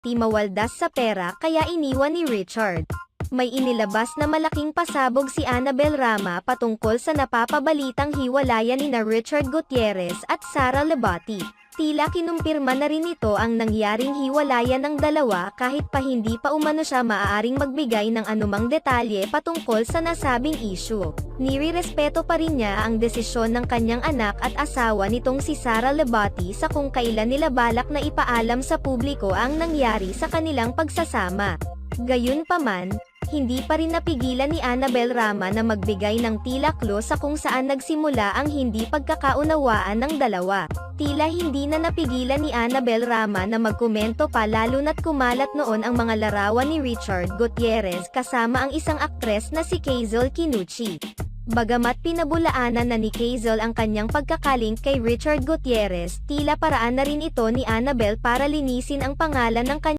di mawaldas sa pera kaya iniwan ni Richard. May inilabas na malaking pasabog si Annabel Rama patungkol sa napapabalitang hiwalayan nina Richard Gutierrez at Sara Lebati. Tila kinumpirma na rin ito ang nangyaring hiwalayan ng dalawa kahit pa hindi pa umano siya maaaring magbigay ng anumang detalye patungkol sa nasabing issue. Nirirespeto pa rin niya ang desisyon ng kanyang anak at asawa nitong si Sara Lebati sa kung kailan nila balak na ipaalam sa publiko ang nangyari sa kanilang pagsasama. Gayunpaman, hindi pa rin napigilan ni Annabel Rama na magbigay ng tila clue sa kung saan nagsimula ang hindi pagkakaunawaan ng dalawa. Tila hindi na napigilan ni Annabel Rama na magkomento pa lalo na't kumalat noon ang mga larawan ni Richard Gutierrez kasama ang isang aktres na si Kazel Kinuchi. Bagamat pinabulaanan na ni Kazel ang kanyang pagkakalink kay Richard Gutierrez, tila paraan na rin ito ni Annabel para linisin ang pangalan ng kanyang